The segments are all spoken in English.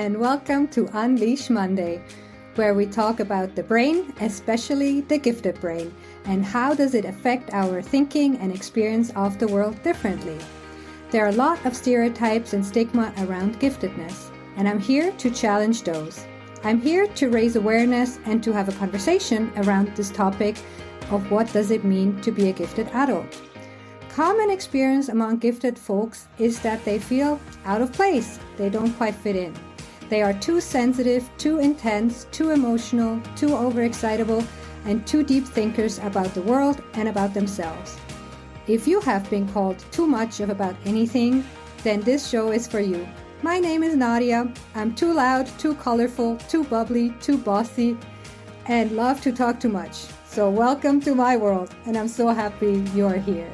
and welcome to Unleash Monday, where we talk about the brain, especially the gifted brain, and how does it affect our thinking and experience of the world differently. There are a lot of stereotypes and stigma around giftedness, and I'm here to challenge those. I'm here to raise awareness and to have a conversation around this topic of what does it mean to be a gifted adult. Common experience among gifted folks is that they feel out of place. They don't quite fit in. They are too sensitive, too intense, too emotional, too overexcitable, and too deep thinkers about the world and about themselves. If you have been called too much of about anything, then this show is for you. My name is Nadya. I'm too loud, too colorful, too bubbly, too bossy, and love to talk too much. So welcome to my world, and I'm so happy you're here.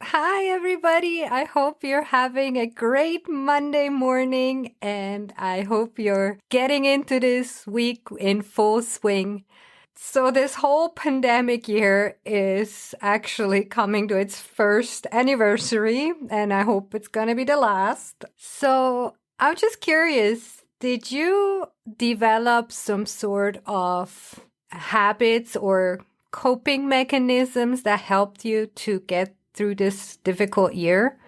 Hi, everybody. I hope you're having a great Monday morning, and I hope you're getting into this week in full swing. So this whole pandemic year is actually coming to its first anniversary, and I hope it's going to be the last. So I'm just curious, did you develop some sort of habits or coping mechanisms that helped you to get through this difficult year?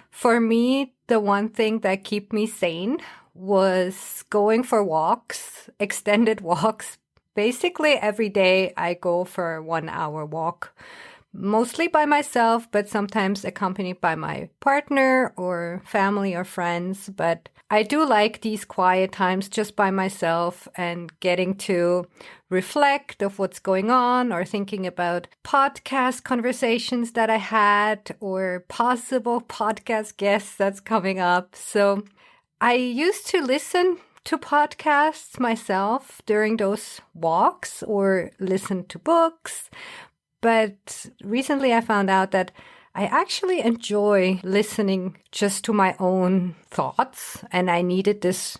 For me, the one thing that kept me sane was going for walks, extended walks. Basically, every day I go for a 1-hour walk, mostly by myself, but sometimes accompanied by my partner or family or friends. But I do like these quiet times just by myself and getting to reflect of what's going on or thinking about podcast conversations that I had or possible podcast guests that's coming up. So I used to listen to podcasts myself during those walks or listen to books. But recently I found out that I actually enjoy listening just to my own thoughts, and I needed this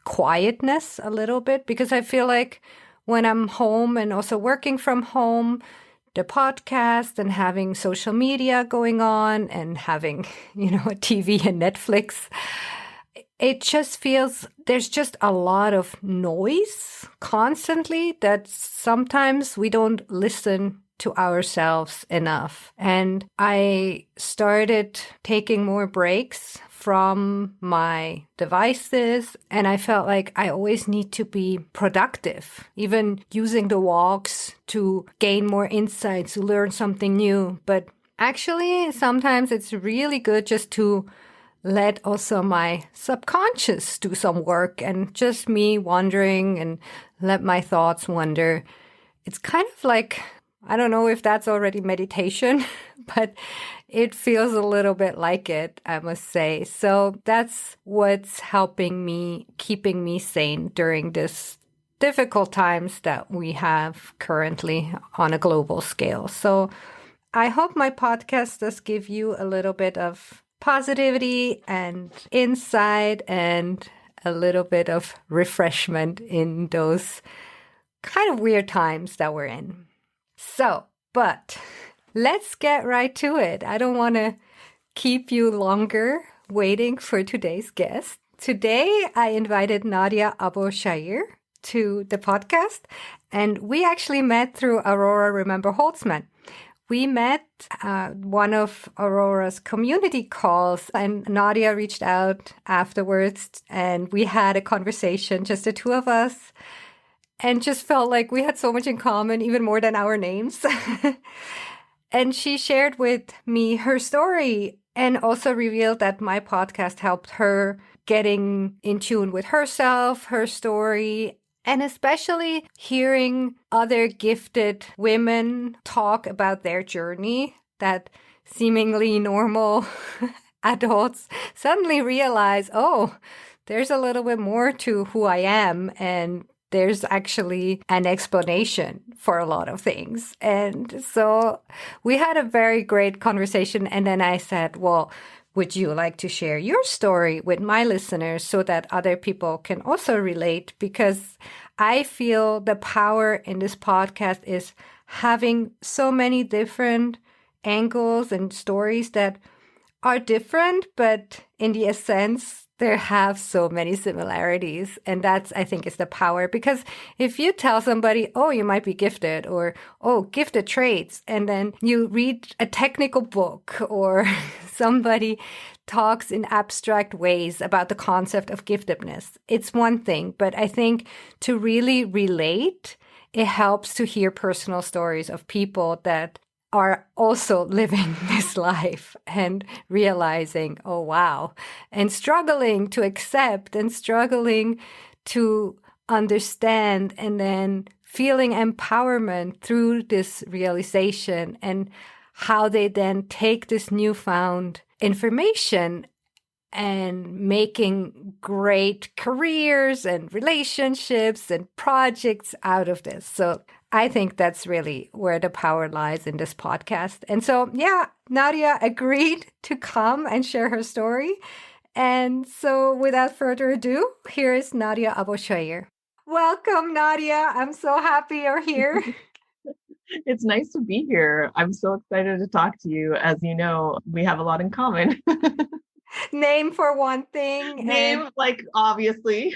quietness a little bit because I feel like when I'm home and also working from home, the podcast and having social media going on and having, a TV and Netflix, it just feels there's just a lot of noise constantly that sometimes we don't listen to ourselves enough. And I started taking more breaks from my devices, and I felt like I always need to be productive, even using the walks to gain more insights, to learn something new. But actually, sometimes it's really good just to let also my subconscious do some work and just me wandering and let my thoughts wander. It's kind of like, I don't know if that's already meditation, but it feels a little bit like it, I must say. So that's what's helping me, keeping me sane during this difficult times that we have currently on a global scale. So I hope my podcast does give you a little bit of positivity and insight and a little bit of refreshment in those kind of weird times that we're in. So, but let's get right to it. I don't want to keep you longer waiting for today's guest. Today, I invited Nadya Abo-Shaeer to the podcast, and we actually met through Aurora Remember Holtzman. We met one of Aurora's community calls, and Nadya reached out afterwards, and we had a conversation, just the two of us, and just felt like we had so much in common, even more than our names. And she shared with me her story and also revealed that my podcast helped her getting in tune with herself, her story, and especially hearing other gifted women talk about their journey, that seemingly normal adults suddenly realize, oh, there's a little bit more to who I am, and there's actually an explanation for a lot of things. And so we had a very great conversation. And then I said, well, would you like to share your story with my listeners so that other people can also relate? Because I feel the power in this podcast is having so many different angles and stories that are different, but in the essence, There have so many similarities. And that's, I think, is the power. Because if you tell somebody, oh, you might be gifted, or, oh, gifted traits, and then you read a technical book or somebody talks in abstract ways about the concept of giftedness, it's one thing. But I think to really relate, it helps to hear personal stories of people that are also living this life and realizing, oh, wow, and struggling to accept and struggling to understand, and then feeling empowerment through this realization, and how they then take this newfound information and making great careers and relationships and projects out of this. So I think that's really where the power lies in this podcast. And so, yeah, Nadya agreed to come and share her story. And so without further ado, here is Nadya Abo-Shaeer. Welcome, Nadya. I'm so happy you're here. It's nice to be here. I'm so excited to talk to you. As you know, we have a lot in common. Name for one thing. Name, like, obviously.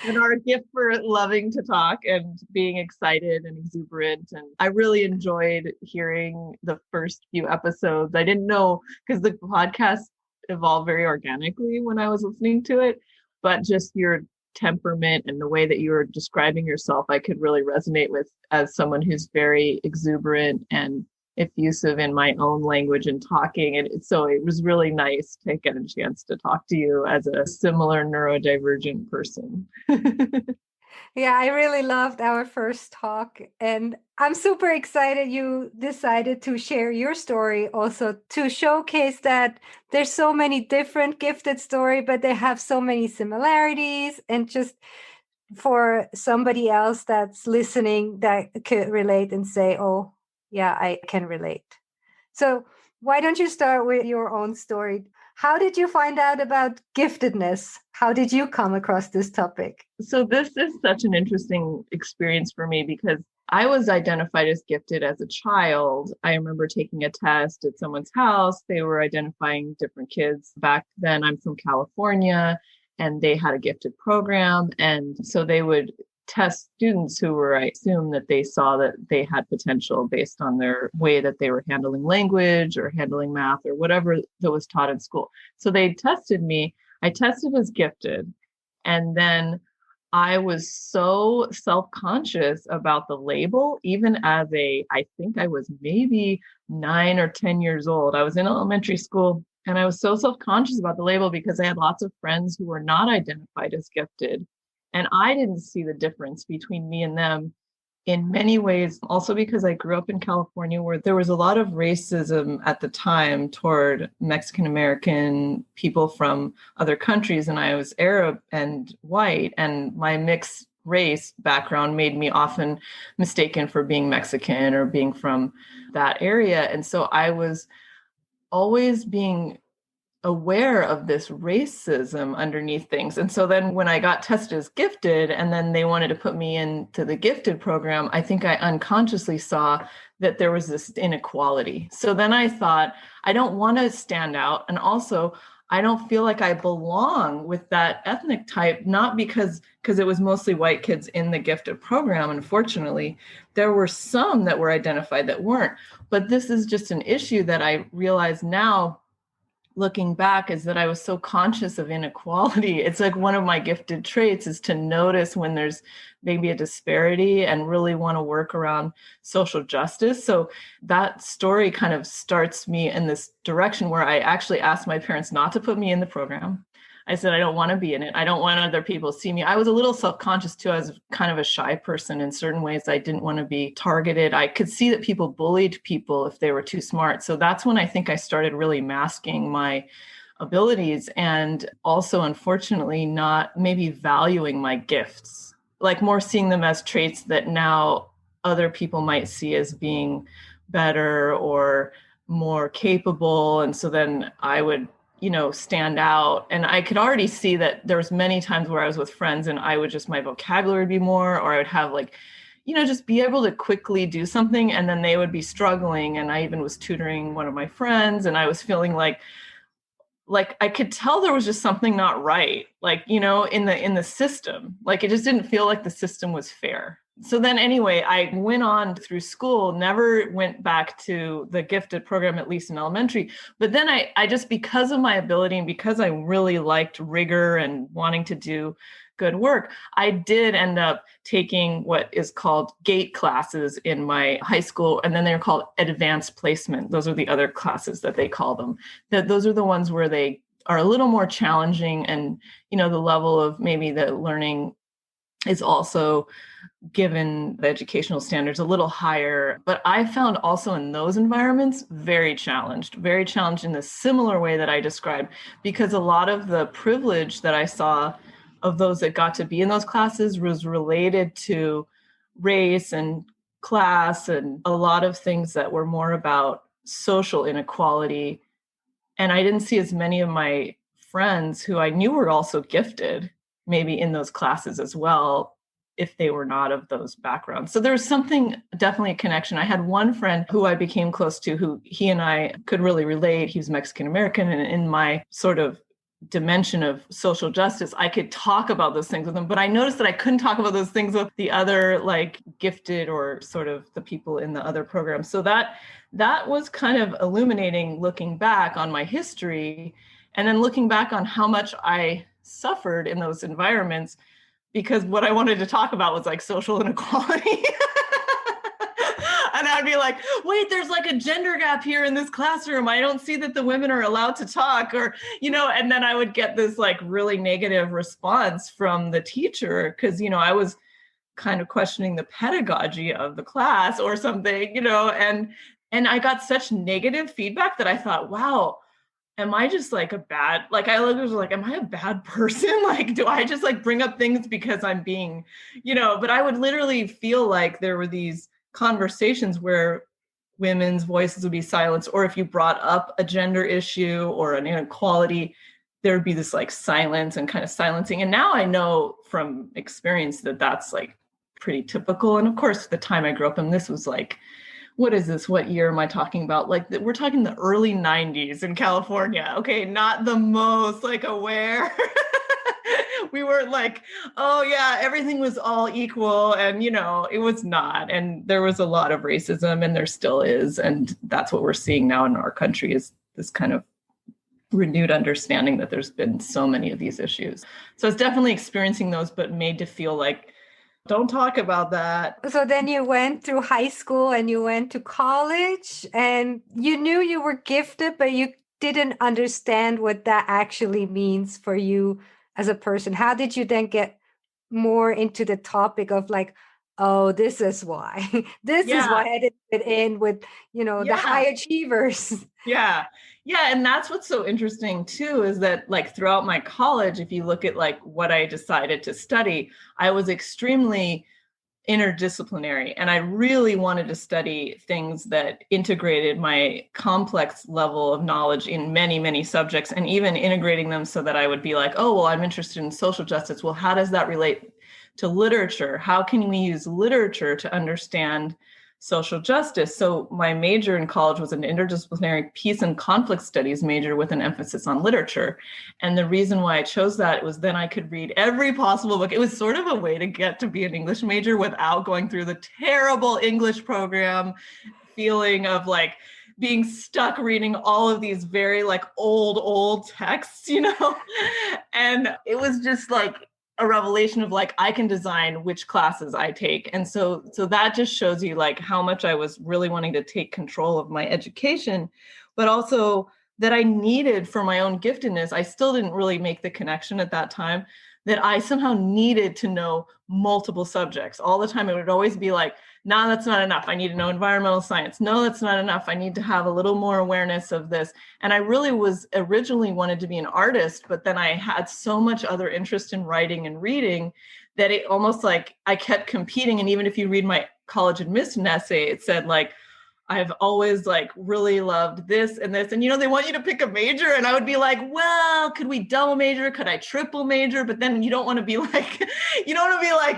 And our gift for loving to talk and being excited and exuberant. And I really enjoyed hearing the first few episodes. I didn't know, because the podcast evolved very organically when I was listening to it, but just your temperament and the way that you were describing yourself, I could really resonate with as someone who's very exuberant and effusive in my own language and talking. And so it was really nice to get a chance to talk to you as a similar neurodivergent person. Yeah, I really loved our first talk. And I'm super excited you decided to share your story also, to showcase that there's so many different gifted stories, but they have so many similarities. And just for somebody else that's listening that could relate and say, oh, yeah, I can relate. So why don't you start with your own story? How did you find out about giftedness? How did you come across this topic? So this is such an interesting experience for me because I was identified as gifted as a child. I remember taking a test at someone's house. They were identifying different kids. Back then, I'm from California, and they had a gifted program. And so they would test students who were, I assume that they saw that they had potential based on their way that they were handling language or handling math or whatever that was taught in school. So they tested me. I tested as gifted. And then I was so self-conscious about the label, even as I think I was maybe 9 or 10 years old. I was in elementary school and I was so self-conscious about the label because I had lots of friends who were not identified as gifted. And I didn't see the difference between me and them in many ways, also because I grew up in California where there was a lot of racism at the time toward Mexican American people from other countries. And I was Arab and white, and my mixed race background made me often mistaken for being Mexican or being from that area. And so I was always being aware of this racism underneath things. And so then when I got tested as gifted and then they wanted to put me into the gifted program, I think I unconsciously saw that there was this inequality. So then I thought, I don't want to stand out. And also, I don't feel like I belong with that ethnic type, not because it was mostly white kids in the gifted program. Unfortunately, there were some that were identified that weren't. But this is just an issue that I realize now, looking back, is that I was so conscious of inequality. It's like one of my gifted traits is to notice when there's maybe a disparity and really want to work around social justice. So that story kind of starts me in this direction where I actually asked my parents not to put me in the program. I said, I don't want to be in it. I don't want other people to see me. I was a little self-conscious too. I was kind of a shy person in certain ways. I didn't want to be targeted. I could see that people bullied people if they were too smart. So that's when I think I started really masking my abilities and also, unfortunately, not maybe valuing my gifts, like more seeing them as traits that now other people might see as being better or more capable. And so then I would stand out. And I could already see that there was many times where I was with friends and I would just, my vocabulary would be more, or I would have just be able to quickly do something. And then they would be struggling. And I even was tutoring one of my friends and I was feeling like like I could tell there was just something not right, like, in the system. Like it just didn't feel like the system was fair. So then anyway, I went on through school, never went back to the gifted program, at least in elementary. But then I just, because of my ability and because I really liked rigor and wanting to do good work, I did end up taking what is called GATE classes in my high school. And then they're called advanced placement. Those are the other classes that they call them. That those are the ones where they are a little more challenging, and the level of maybe the learning is also, given the educational standards, a little higher. But I found also in those environments very challenged in the similar way that I described, because a lot of the privilege that I saw of those that got to be in those classes was related to race and class and a lot of things that were more about social inequality. And I didn't see as many of my friends who I knew were also gifted, maybe in those classes as well, if they were not of those backgrounds. So there's something, definitely a connection. I had one friend who I became close to, who he and I could really relate. He was Mexican American. And in my sort of dimension of social justice, I could talk about those things with him. But I noticed that I couldn't talk about those things with the other, like, gifted or sort of the people in the other programs. So that was kind of illuminating, looking back on my history and then looking back on how much I suffered in those environments, because what I wanted to talk about was like social inequality. And I'd be like, wait, there's like a gender gap here in this classroom. I don't see that the women are allowed to talk, or, and then I would get this like really negative response from the teacher, because, I was kind of questioning the pedagogy of the class or something, and I got such negative feedback that I thought, wow, am I just like a bad, like, I was like, am I a bad person? Like, do I just like bring up things because I'm being, but I would literally feel like there were these conversations where women's voices would be silenced, or if you brought up a gender issue or an inequality, there would be this like silence and kind of silencing. And now I know from experience that that's like pretty typical. And of course, the time I grew up in, this was like, what is this? What year am I talking about? Like, we're talking the early 90s in California. Okay, not the most like aware. We weren't like, oh yeah, everything was all equal, and it was not. And there was a lot of racism, and there still is. And that's what we're seeing now in our country, is this kind of renewed understanding that there's been so many of these issues. So it's definitely experiencing those, but made to feel like, don't talk about that. So then you went through high school and you went to college, and you knew you were gifted, but you didn't understand what that actually means for you as a person. How did you then get more into the topic of like, oh, this is why. This is why I didn't fit in with, the high achievers. Yeah. Yeah. And that's what's so interesting too, is that like throughout my college, if you look at like what I decided to study, I was extremely interdisciplinary. And I really wanted to study things that integrated my complex level of knowledge in many, many subjects, and even integrating them so that I would be like, oh, well, I'm interested in social justice. Well, how does that relate to literature? How can we use literature to understand social justice? So my major in college was an interdisciplinary peace and conflict studies major with an emphasis on literature. And the reason why I chose that was then I could read every possible book. It was sort of a way to get to be an English major without going through the terrible English program feeling of like being stuck reading all of these very like old texts, And it was just like a revelation of like, I can design which classes I take. And so that just shows you like how much I was really wanting to take control of my education, but also that I needed for my own giftedness. I still didn't really make the connection at that time that I somehow needed to know multiple subjects all the time. It would always be like, no, that's not enough. I need to know environmental science. No, that's not enough. I need to have a little more awareness of this. And I really was originally wanted to be an artist, but then I had so much other interest in writing and reading that it almost like I kept competing. And even if you read my college admission essay, it said like, I've always like really loved this and this. And, they want you to pick a major. And I would be like, well, could we double major? Could I triple major? But then you don't want to be like,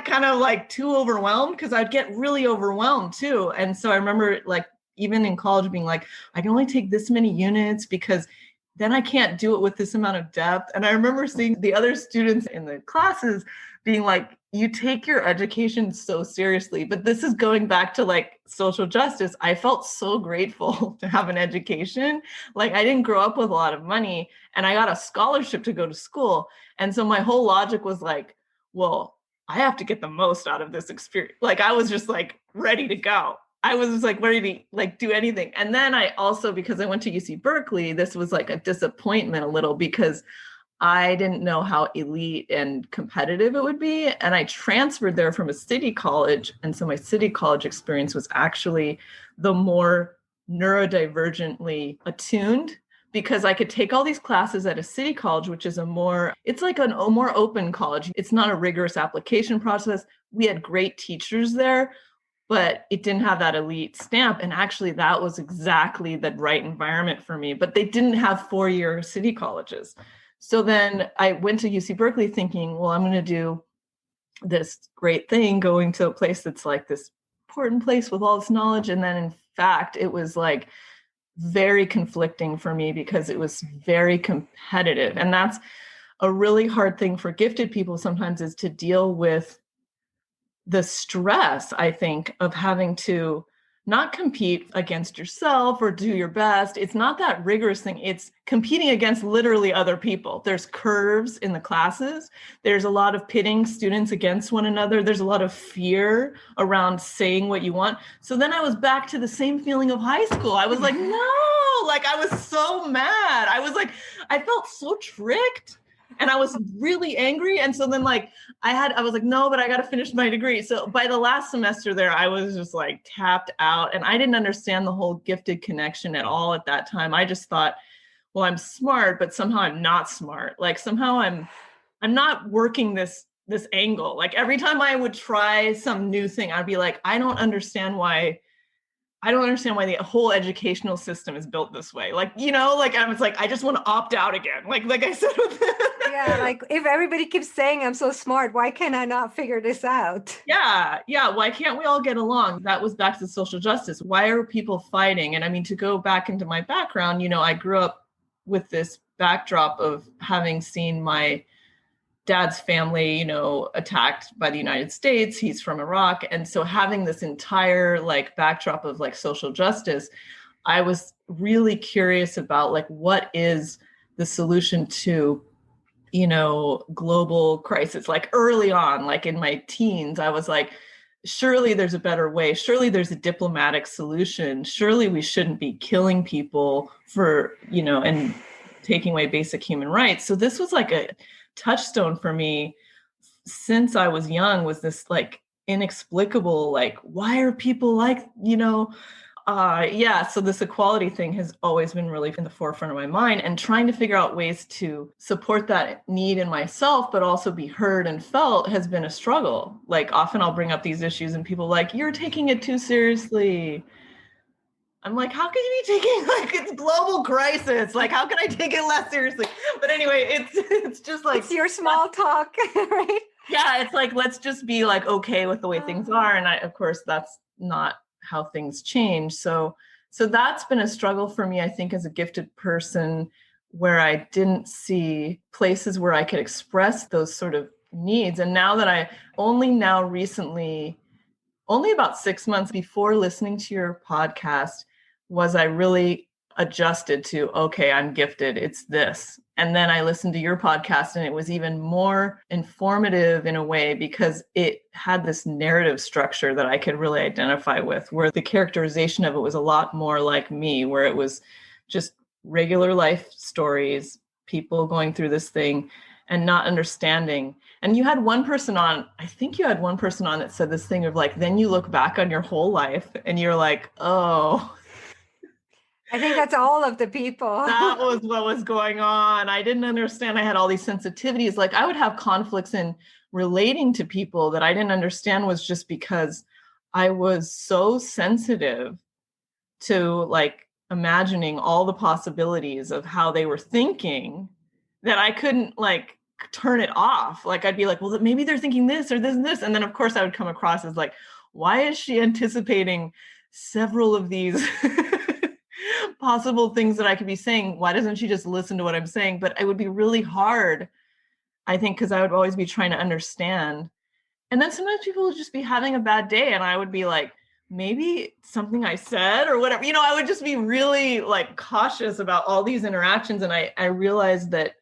kind of like too overwhelmed, because I'd get really overwhelmed too. And so I remember like, even in college being like, I can only take this many units because then I can't do it with this amount of depth. And I remember seeing the other students in the classes being like, you take your education so seriously, but this is going back to like social justice. I felt so grateful to have an education. Like I didn't grow up with a lot of money and I got a scholarship to go to school. And so my whole logic was like, well, I have to get the most out of this experience. Like I was just like ready to go. I was just like ready to like do anything. And then I also, because I went to UC Berkeley, this was like a disappointment a little because I didn't know how elite and competitive it would be. And I transferred there from a city college. And so my city college experience was actually the more neurodivergently attuned because I could take all these classes at a city college, which is it's like a more open college. It's not a rigorous application process. We had great teachers there, but it didn't have that elite stamp. And actually that was exactly the right environment for me, but they didn't have 4-year city colleges. So then I went to UC Berkeley thinking, well, I'm going to do this great thing going to a place that's like this important place with all this knowledge. And then in fact, it was like very conflicting for me because it was very competitive. And that's a really hard thing for gifted people sometimes is to deal with the stress, I think, of having to not compete against yourself or do your best. It's not that rigorous thing. It's competing against literally other people. There's curves in the classes. There's a lot of pitting students against one another. There's a lot of fear around saying what you want. So then I was back to the same feeling of high school. I was like, no, like I was so mad. I was like, I felt so tricked. And I was really angry. And so then like, I was like, no, but I got to finish my degree. So by the last semester there, I was just like tapped out and I didn't understand the whole gifted connection at all at that time. I just thought, well, I'm smart, but somehow I'm not smart. Like somehow I'm not working this angle. Like every time I would try some new thing, I'd be like, I don't understand why the whole educational system is built this way. Like, like I was like, I just want to opt out again. Like I said. Yeah, like if everybody keeps saying I'm so smart, why can I not figure this out? Yeah. Why can't we all get along? That was back to social justice. Why are people fighting? And I mean, to go back into my background, I grew up with this backdrop of having seen my dad's family, attacked by the United States. He's from Iraq. And so having this entire like backdrop of like social justice, I was really curious about like, what is the solution to, global crisis? Like early on, like in my teens, I was like, surely there's a better way. Surely there's a diplomatic solution. Surely we shouldn't be killing people for, and taking away basic human rights. So this was like a touchstone for me since I was young, was this like inexplicable, like, why are people like, so this equality thing has always been really in the forefront of my mind, and trying to figure out ways to support that need in myself, but also be heard and felt, has been a struggle. Like often I'll bring up these issues and people are like, you're taking it too seriously. I'm like, how can you be taking, like, it's global crisis. Like, how can I take it less seriously? But anyway, it's just like. It's your small talk, right? Yeah, it's like, let's just be like, okay with the way things are. And of course, that's not how things change. So that's been a struggle for me, I think, as a gifted person, where I didn't see places where I could express those sort of needs. And now that only about 6 months before listening to your podcast, was I really adjusted to, okay, I'm gifted, it's this. And then I listened to your podcast and it was even more informative in a way, because it had this narrative structure that I could really identify with, where the characterization of it was a lot more like me, where it was just regular life stories, people going through this thing and not understanding. And you had one person on that said this thing of like, then you look back on your whole life and you're like, oh. I think that's all of the people. That was what was going on. I didn't understand. I had all these sensitivities. Like I would have conflicts in relating to people that I didn't understand, was just because I was so sensitive to like imagining all the possibilities of how they were thinking that I couldn't like turn it off. Like I'd be like, well, maybe they're thinking this or this and this. And then of course I would come across as like, why is she anticipating several of these possible things that I could be saying. Why doesn't she just listen to what I'm saying? But it would be really hard, I think, because I would always be trying to understand. And then sometimes people would just be having a bad day and I would be like, maybe something I said or whatever, I would just be really like cautious about all these interactions. And I realized that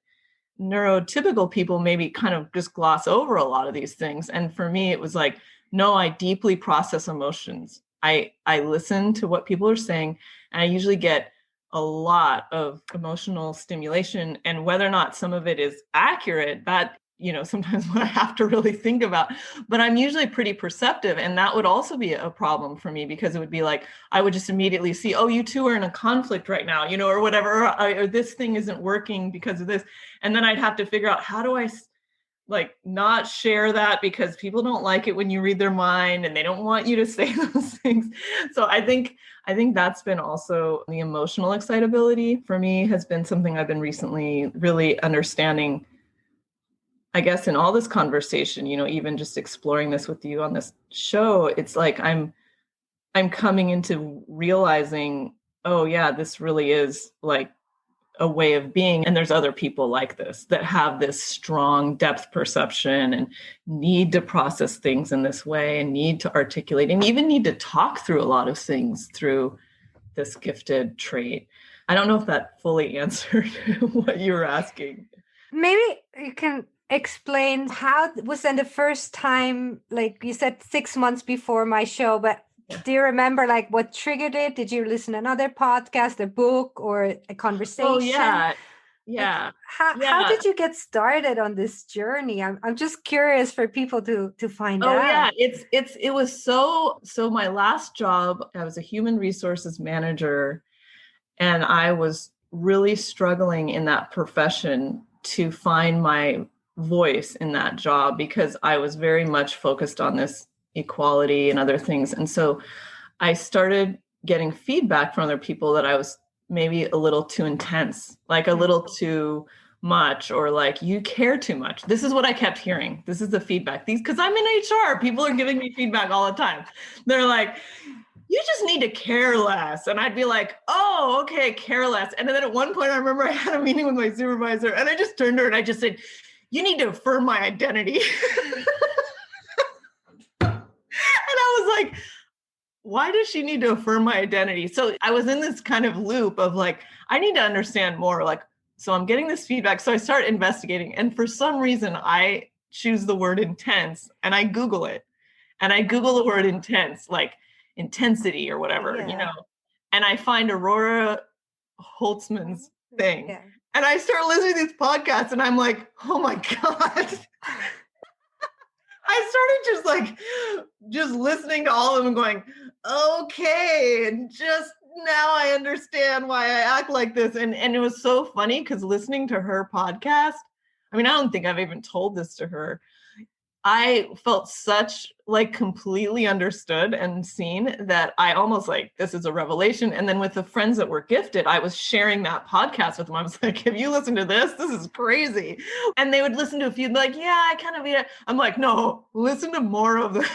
neurotypical people maybe kind of just gloss over a lot of these things. And for me, it was like, no, I deeply process emotions. I listen to what people are saying, and I usually get a lot of emotional stimulation. And whether or not some of it is accurate, that sometimes what I have to really think about, but I'm usually pretty perceptive. And that would also be a problem for me, because it would be like, I would just immediately see, oh, you two are in a conflict right now, or whatever, or this thing isn't working because of this. And then I'd have to figure out, how do I like not share that, because people don't like it when you read their mind and they don't want you to say those things. So I think that's been also the emotional excitability for me has been something I've been recently really understanding, I guess, in all this conversation, even just exploring this with you on this show. It's like I'm coming into realizing, oh yeah, this really is like a way of being. And there's other people like this that have this strong depth perception and need to process things in this way and need to articulate and even need to talk through a lot of things through this gifted trait. I don't know if that fully answered what you were asking. Maybe you can explain how was then the first time, like you said 6 months before my show, but do you remember like what triggered it? Did you listen to another podcast, a book, or a conversation? Oh yeah. Like, how did you get started on this journey? I'm just curious for people to find out. Oh yeah, it was so my last job, I was a human resources manager, and I was really struggling in that profession to find my voice in that job, because I was very much focused on this equality and other things. And so I started getting feedback from other people that I was maybe a little too intense, like a little too much, or like, you care too much. This is what I kept hearing. This is the feedback. Because I'm in HR, people are giving me feedback all the time. They're like, you just need to care less. And I'd be like, oh, okay, care less. And then at one point, I remember I had a meeting with my supervisor, and I just turned to her and I just said, you need to affirm my identity. And I was like, why does she need to affirm my identity? So I was in this kind of loop of like, I need to understand more. Like, so I'm getting this feedback. So I start investigating. And for some reason, I choose the word intense and I Google it. And I Google the word intense, like intensity or whatever, and I find Aurora Holtzman's thing. Yeah. And I start listening to these podcasts and I'm like, oh my God. I started just listening to all of them and going, okay, and just now I understand why I act like this. And it was so funny because listening to her podcast, I mean, I don't think I've even told this to her. I felt such like completely understood and seen that I almost like, this is a revelation. And then with the friends that were gifted, I was sharing that podcast with them. I was like, have you listened to this? This is crazy. And they would listen to a few, like, yeah, I kind of, I'm like, no, listen to more of them.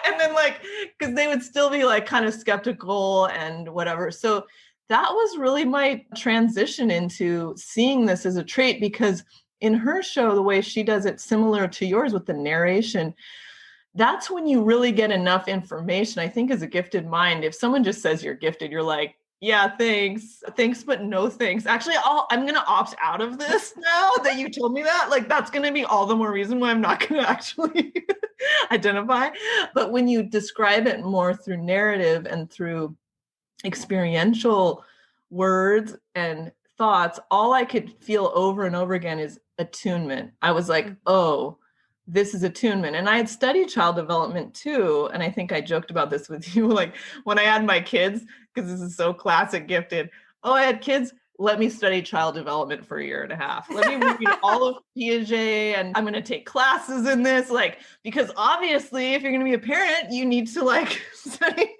And then like, because they would still be like kind of skeptical and whatever. So that was really my transition into seeing this as a trait, because in her show, the way she does it, similar to yours with the narration, that's when you really get enough information. I think as a gifted mind, if someone just says you're gifted, you're like, yeah, thanks, but no thanks. Actually, I'm going to opt out of this now that you told me that. Like, that's going to be all the more reason why I'm not going to actually identify. But when you describe it more through narrative and through experiential words and thoughts, all I could feel over and over again is attunement. I was like, oh, this is attunement. And I had studied child development too. And I think I joked about this with you, like when I had my kids, because this is so classic gifted. Oh, I had kids. Let me study child development for 1.5 years. Let me read all of Piaget, and I'm going to take classes in this, like, because obviously if you're going to be a parent, you need to like study,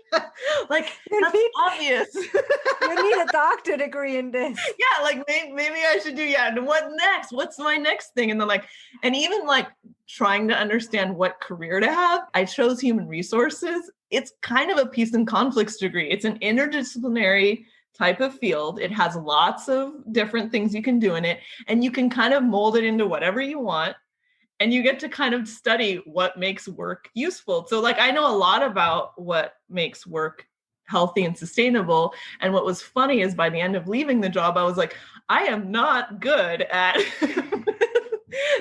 like that's obvious. You need a doctorate degree in this. Yeah, like maybe I should do, yeah. And what next? What's my next thing? And then like, and even like trying to understand what career to have, I chose human resources. It's kind of a peace and conflicts degree. It's an interdisciplinary type of field. It has lots of different things you can do in it, and you can kind of mold it into whatever you want. And you get to kind of study what makes work useful. So like, I know a lot about what makes work healthy and sustainable. And what was funny is by the end of leaving the job, I was like, I am not good at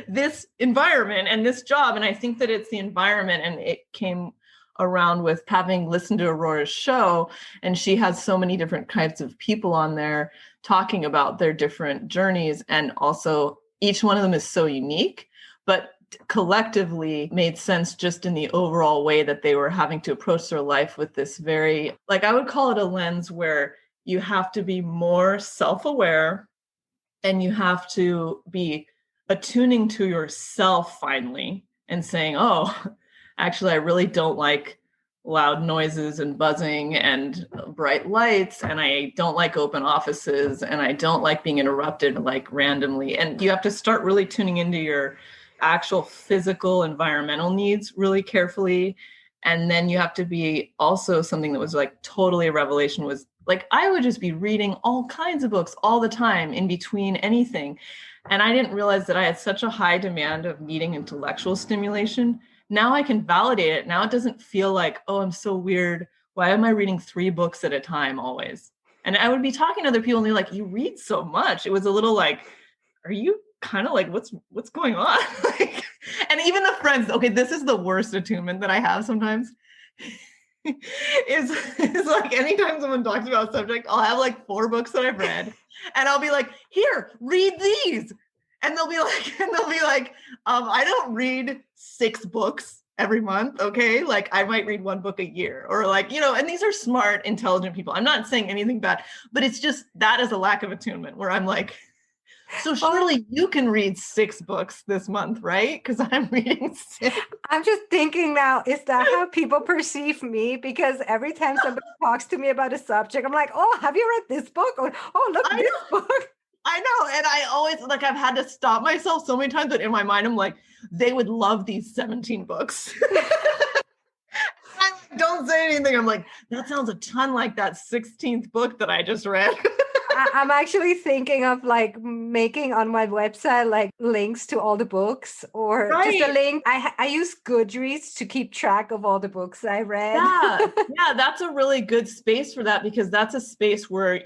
this environment and this job. And I think that it's the environment, and it came around with having listened to Aurora's show, and she has so many different types of people on there talking about their different journeys, and also each one of them is so unique, but collectively made sense just in the overall way that they were having to approach their life with this very, like, I would call it a lens where you have to be more self-aware, and you have to be attuning to yourself finally and saying, oh, actually, I really don't like loud noises and buzzing and bright lights, and I don't like open offices, and I don't like being interrupted like randomly. And you have to start really tuning into your actual physical environmental needs really carefully. And then you have to be also, something that was like totally a revelation was like, I would just be reading all kinds of books all the time in between anything. And I didn't realize that I had such a high demand of needing intellectual stimulation. Now I can validate it. Now it doesn't feel like, oh, I'm so weird. Why am I reading 3 books at a time always? And I would be talking to other people, and they're like, you read so much. It was a little like, are you kind of like, what's going on? Like, and even the friends, okay, this is the worst attunement that I have sometimes. is like, anytime someone talks about a subject, I'll have like 4 books that I've read, and I'll be like, here, read these. And they'll be like, I don't read 6 books every month. Okay. Like, I might read 1 book a year, or like, and these are smart, intelligent people. I'm not saying anything bad, but it's just, that is a lack of attunement where I'm like, so surely you can read 6 books this month, right? Because I'm reading 6. I'm just thinking now, is that how people perceive me? Because every time somebody talks to me about a subject, I'm like, oh, have you read this book? Or, oh, look, this book. I know. And I always, like, I've had to stop myself so many times, but in my mind, I'm like, they would love these 17 books. I don't say anything. I'm like, that sounds a ton like that 16th book that I just read. I'm actually thinking of like making on my website like links to all the books, or just a link. I use Goodreads to keep track of all the books I read. Yeah, that's a really good space for that, because that's a space where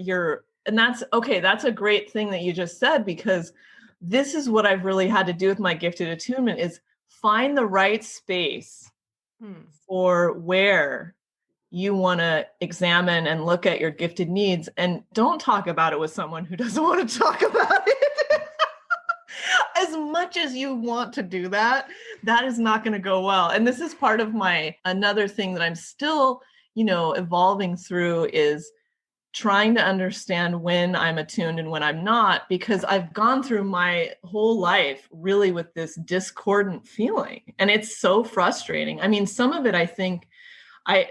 and that's okay. That's a great thing that you just said, because this is what I've really had to do with my gifted attunement, is find the right space for where you want to examine and look at your gifted needs, and don't talk about it with someone who doesn't want to talk about it. As much as you want to do that, that is not going to go well. And this is part of another thing that I'm still, evolving through, is trying to understand when I'm attuned and when I'm not, because I've gone through my whole life really with this discordant feeling, and it's so frustrating. I mean, some of it, I think, I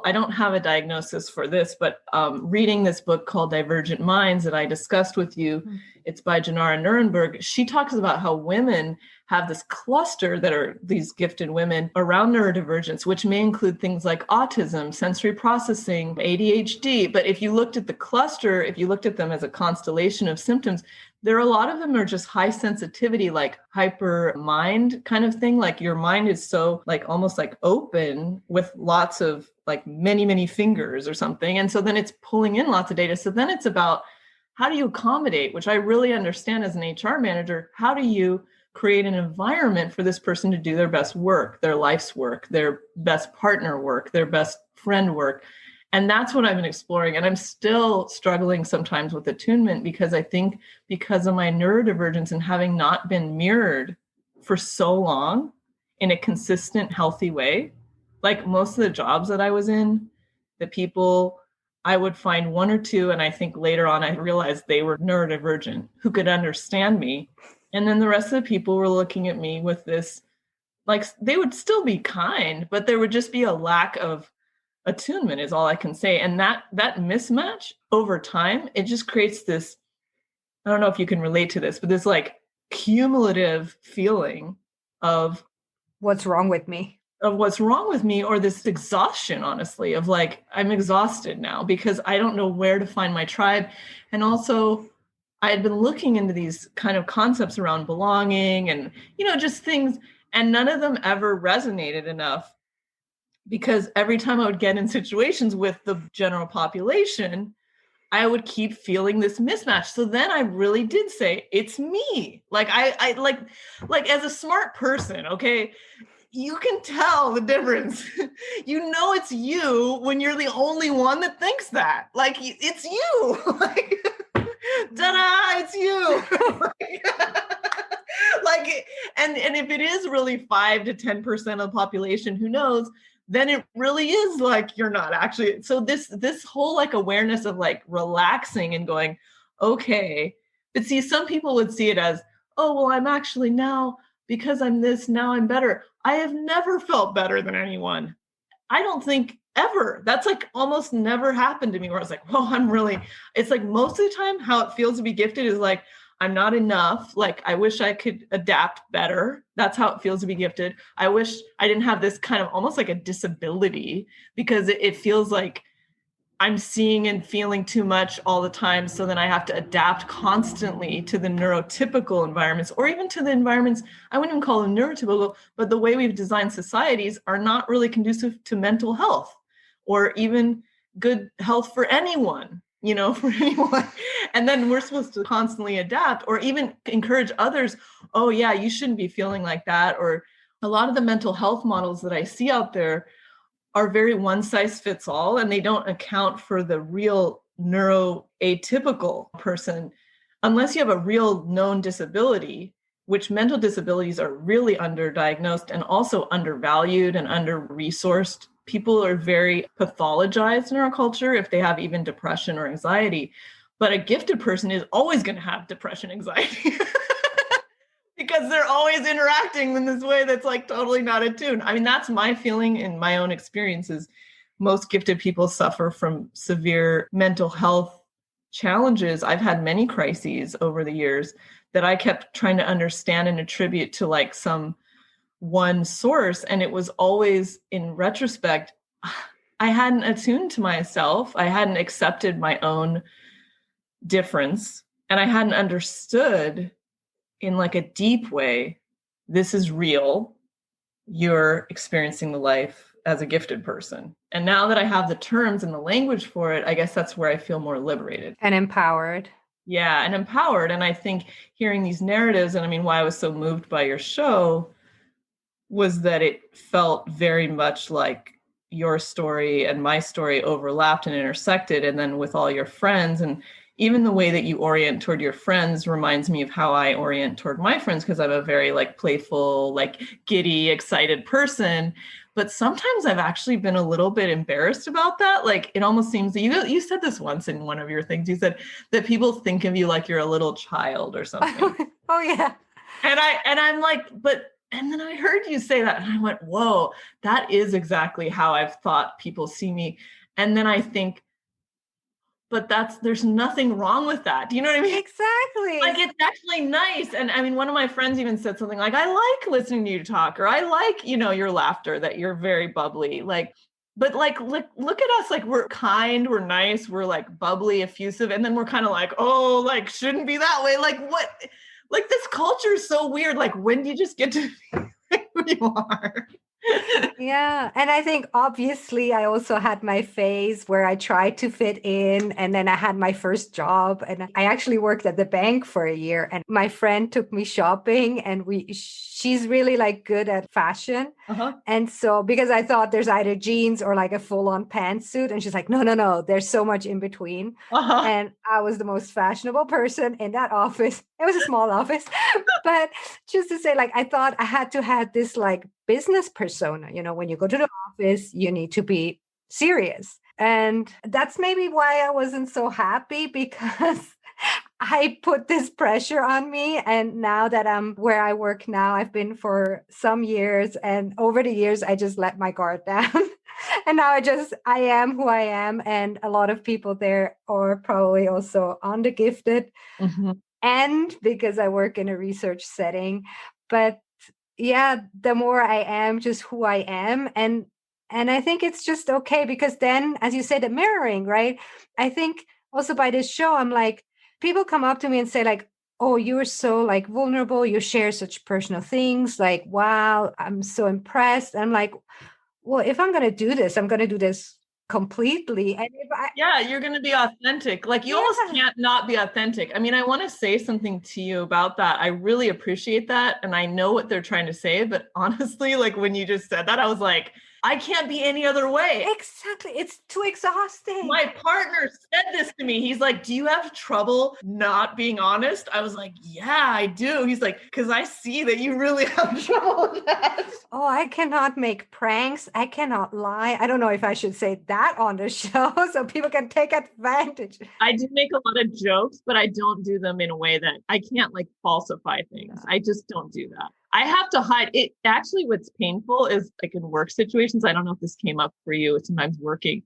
don't have a diagnosis for this, but reading this book called Divergent Minds that I discussed with you, it's by Janara Nuremberg. She talks about how women have this cluster that are these gifted women around neurodivergence, which may include things like autism, sensory processing, ADHD. But if you looked at the cluster, if you looked at them as a constellation of symptoms, a lot of them are just high sensitivity, like hyper mind kind of thing. Like your mind is so like almost like open with lots of like many, many fingers or something. And so then it's pulling in lots of data. So then it's about, how do you accommodate, which I really understand as an HR manager, how do you create an environment for this person to do their best work, their life's work, their best partner work, their best friend work. And that's what I've been exploring. And I'm still struggling sometimes with attunement, because I think because of my neurodivergence and having not been mirrored for so long in a consistent, healthy way, like most of the jobs that I was in, the people, I would find 1 or 2. And I think later on, I realized they were neurodivergent who could understand me. And then the rest of the people were looking at me with this, like, they would still be kind, but there would just be a lack of attunement, is all I can say. And that mismatch over time, it just creates this, I don't know if you can relate to this, but this like cumulative feeling of what's wrong with me? of what's wrong with me, or this exhaustion, honestly, of like, I'm exhausted now because I don't know where to find my tribe. And also, I had been looking into these kind of concepts around belonging and, just things, and none of them ever resonated enough, because every time I would get in situations with the general population, I would keep feeling this mismatch. So then I really did say, it's me. Like I like as a smart person, okay, you can tell the difference. It's you when you're the only one that thinks that. Like it's you. Like ta-da, it's you. Like and if it is really 5 to 10% of the population, who knows, then it really is like you're not actually. So this whole like awareness of like relaxing and going, okay. But see, some people would see it as, oh, well, I'm actually now, because I'm this, now I'm better. I have never felt better than anyone. I don't think ever. That's like almost never happened to me where I was like, well, it's like most of the time how it feels to be gifted is like, I'm not enough. Like, I wish I could adapt better. That's how it feels to be gifted. I wish I didn't have this kind of almost like a disability, because it feels like I'm seeing and feeling too much all the time. So then I have to adapt constantly to the neurotypical environments, or even to the environments, I wouldn't even call them neurotypical, but the way we've designed societies are not really conducive to mental health or even good health for anyone, for anyone. And then we're supposed to constantly adapt or even encourage others. Oh yeah, you shouldn't be feeling like that. Or a lot of the mental health models that I see out there are very one size fits all, and they don't account for the real neuroatypical person unless you have a real known disability, which mental disabilities are really underdiagnosed and also undervalued and under-resourced. People are very pathologized in our culture if they have even depression or anxiety, but a gifted person is always going to have depression, anxiety. Because they're always interacting in this way that's like totally not attuned. I mean, that's my feeling in my own experiences. Most gifted people suffer from severe mental health challenges. I've had many crises over the years that I kept trying to understand and attribute to like some one source. And it was always, in retrospect, I hadn't attuned to myself. I hadn't accepted my own difference, and I hadn't understood in like a deep way, this is real. You're experiencing the life as a gifted person. And now that I have the terms and the language for it, I guess that's where I feel more liberated. And empowered. Yeah, and empowered. And I think hearing these narratives, and I mean, why I was so moved by your show was that it felt very much like your story and my story overlapped and intersected. And then with all your friends, and even the way that you orient toward your friends reminds me of how I orient toward my friends, because I'm a very like playful, like giddy, excited person. But sometimes I've actually been a little bit embarrassed about that. Like it almost seems that you said this once in one of your things. You said that people think of you like you're a little child or something. Oh yeah. And I'm like, and then I heard you say that and I went, whoa, that is exactly how I've thought people see me. And then I think, but there's nothing wrong with that. Do you know what I mean? Exactly. Like, it's actually nice. And I mean, one of my friends even said something like, I like listening to you talk, or I like, your laughter, that you're very bubbly. Like, but like, look at us. Like, we're kind, we're nice, we're like bubbly, effusive. And then we're kind of like, oh, like, shouldn't be that way. Like, what? Like, this culture is so weird. Like, when do you just get to be who you are? Yeah. And I think obviously I also had my phase where I tried to fit in, and then I had my first job, and I actually worked at the bank for a year, and my friend took me shopping, and she's really like good at fashion. Uh-huh. And so because I thought there's either jeans or like a full-on pantsuit, and she's like, no, there's so much in between. Uh-huh. And I was the most fashionable person in that office. It was a small office, but just to say, like, I thought I had to have this like business persona. When you go to the office, you need to be serious. And that's maybe why I wasn't so happy, because I put this pressure on me. And now that I'm where I work now, I've been for some years. And over the years, I just let my guard down. And now I am who I am. And a lot of people there are probably also undergifted. Mm-hmm. And because I work in a research setting. But yeah, the more I am just who I am. And I think it's just okay because then, as you said, the mirroring, right? I think also by this show, I'm like, people come up to me and say, like, oh, you're so like vulnerable, you share such personal things, like, wow, I'm so impressed. I'm like, well, if I'm gonna do this, I'm gonna do this completely. And if I Yeah, you're going to be authentic. Like you almost yeah, can't not be authentic. I mean, I want to say something to you about that. I really appreciate that. And I know what they're trying to say. But honestly, like when you just said that, I was like, I can't be any other way. exactly. It's too exhausting. My partner said this to me. He's like, do you have trouble not being honest? I was like, yeah, I do. He's like, because I see that you really have trouble with that. Oh, I cannot make pranks. I cannot lie. I don't know if I should say that on the show so people can take advantage. I do make a lot of jokes, but I don't do them in a way that I can't like falsify things. No. I just don't do that. I have to hide it. Actually, what's painful is like in work situations. I don't know if this came up for you, sometimes working,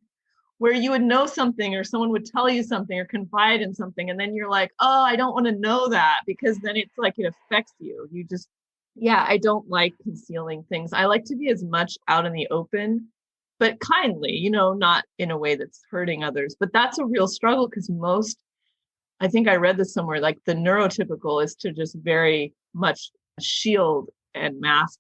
where you would know something or someone would tell you something or confide in something. And then you're like, oh, I don't want to know that because then it's like it affects you. You just, yeah, I don't like concealing things. I like to be as much out in the open, but kindly, not in a way that's hurting others. But that's a real struggle because I think I read this somewhere, like the neurotypical is to just very much shield and mask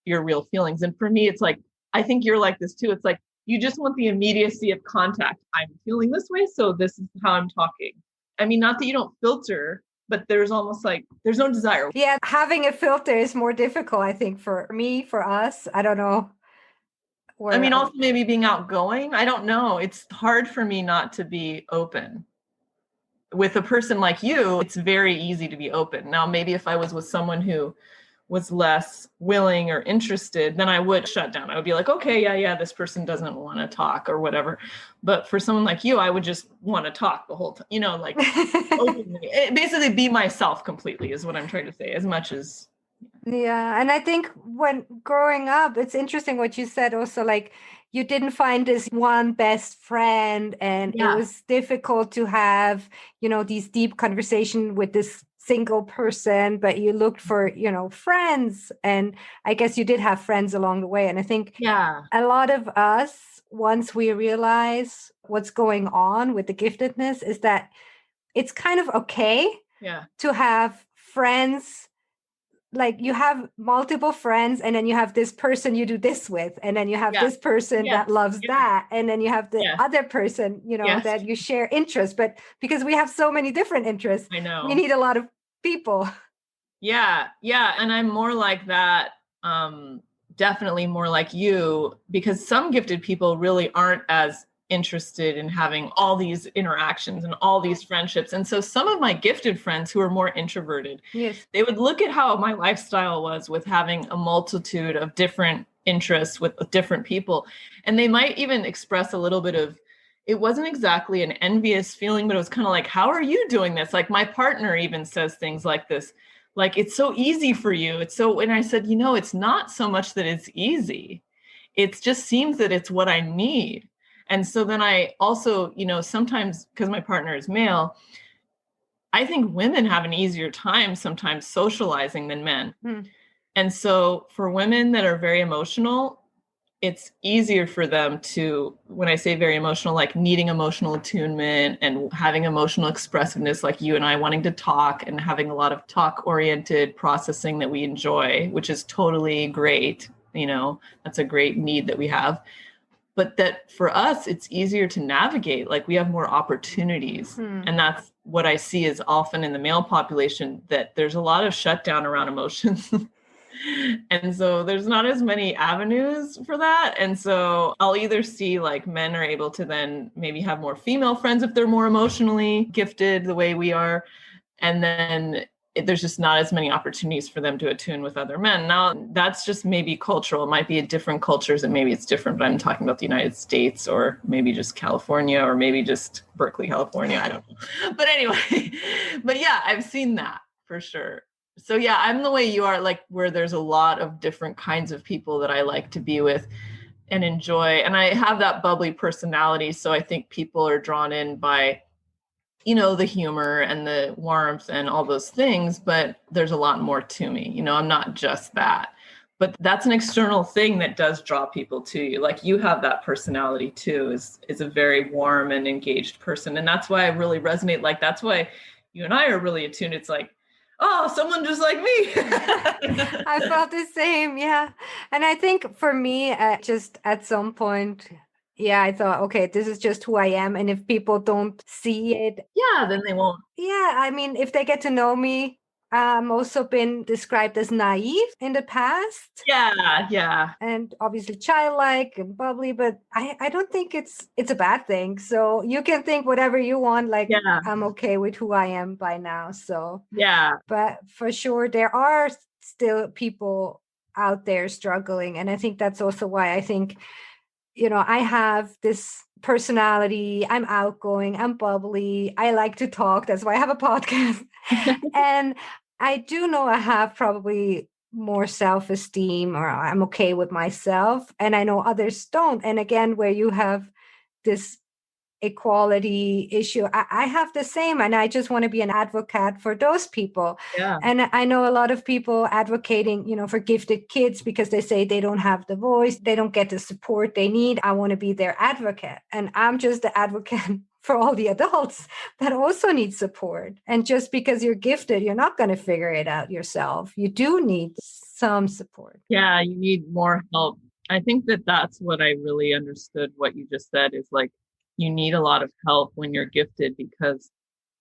your real feelings. And for me, it's like, I think you're like this too. It's like, you just want the immediacy of contact. I'm feeling this way, so this is how I'm talking. I mean, not that you don't filter, but there's almost like, there's no desire. Yeah, having a filter is more difficult, I think, for me, for us. I don't know I where. mean, also maybe being outgoing. I don't know. It's hard for me not to be open. With a person like you, it's very easy to be open. Now, maybe if I was with someone who was less willing or interested, then I would shut down. I would be like, okay, yeah, this person doesn't want to talk or whatever. But for someone like you, I would just want to talk the whole time, like openly. Basically be myself completely is what I'm trying to say, as much as. Yeah, and I think when growing up, it's interesting what you said also, like you didn't find this one best friend, and it Yeah. was difficult to have, these deep conversation with this single person, but you looked for, friends. And I guess you did have friends along the way. And I think Yeah. a lot of us, once we realize what's going on with the giftedness, is that it's kind of okay Yeah. to have friends, like you have multiple friends, and then you have this person you do this with, and then you have this person that loves that, and then you have the other person that you share interests. But because we have so many different interests, I know we need a lot of people. Yeah, and I'm more like that. Definitely more like you, because some gifted people really aren't as interested in having all these interactions and all these friendships. And so some of my gifted friends who are more introverted, Yes, they would look at how my lifestyle was with having a multitude of different interests with different people. And they might even express a little bit of, it wasn't exactly an envious feeling, but it was kind of like, how are you doing this? Like my partner even says things like this, like, it's so easy for you. It's so, and I said, it's not so much that it's easy. It just seems that it's what I need. And so then I also, sometimes because my partner is male, I think women have an easier time sometimes socializing than men. And so for women that are very emotional, it's easier for them to, when I say very emotional, like needing emotional attunement and having emotional expressiveness, like you and I wanting to talk and having a lot of talk-oriented processing that we enjoy, which is totally great. That's a great need that we have. But that for us, it's easier to navigate. Like we have more opportunities. And that's what I see is often in the male population, that there's a lot of shutdown around emotions. And so there's not as many avenues for that. And so I'll either see like men are able to then maybe have more female friends if they're more emotionally gifted the way we are. And then there's just not as many opportunities for them to attune with other men. Now, that's just maybe cultural. It might be in different cultures and maybe it's different, but I'm talking about the United States or maybe just California or maybe just Berkeley, California. I don't know. But anyway, but yeah, I've seen that for sure. So yeah, I'm the way you are, like where there's a lot of different kinds of people that I like to be with and enjoy. And I have that bubbly personality. So I think people are drawn in by, the humor and the warmth and all those things, but there's a lot more to me. I'm not just that. But that's an external thing that does draw people to you. Like you have that personality too, is a very warm and engaged person. And that's why I really resonate. Like that's why you and I are really attuned. It's like, oh, someone just like me. I felt the same. Yeah. And I think for me, just at some point, yeah, I thought, okay, this is just who I am. And if people don't see it, Yeah, then they won't. yeah, I mean, if they get to know me, I'm also been described as naive in the past. Yeah. And obviously childlike and bubbly, but I don't think it's a bad thing. So you can think whatever you want. Like Yeah. I'm okay with who I am by now. So Yeah. but for sure there are still people out there struggling. And I think that's also why I think, I have this personality. I'm outgoing, I'm bubbly, I like to talk. That's why I have a podcast. And I do know I have probably more self-esteem, or I'm okay with myself. And I know others don't. And again, where you have this equality issue, I have the same, and I just want to be an advocate for those people. Yeah. And I know a lot of people advocating, for gifted kids because they say they don't have the voice, they don't get the support they need. I want to be their advocate, and I'm just the advocate for all the adults that also need support. And just because you're gifted, you're not going to figure it out yourself. You do need some support. Yeah, you need more help. I think that that's what I really understood what you just said is like, you need a lot of help when you're gifted because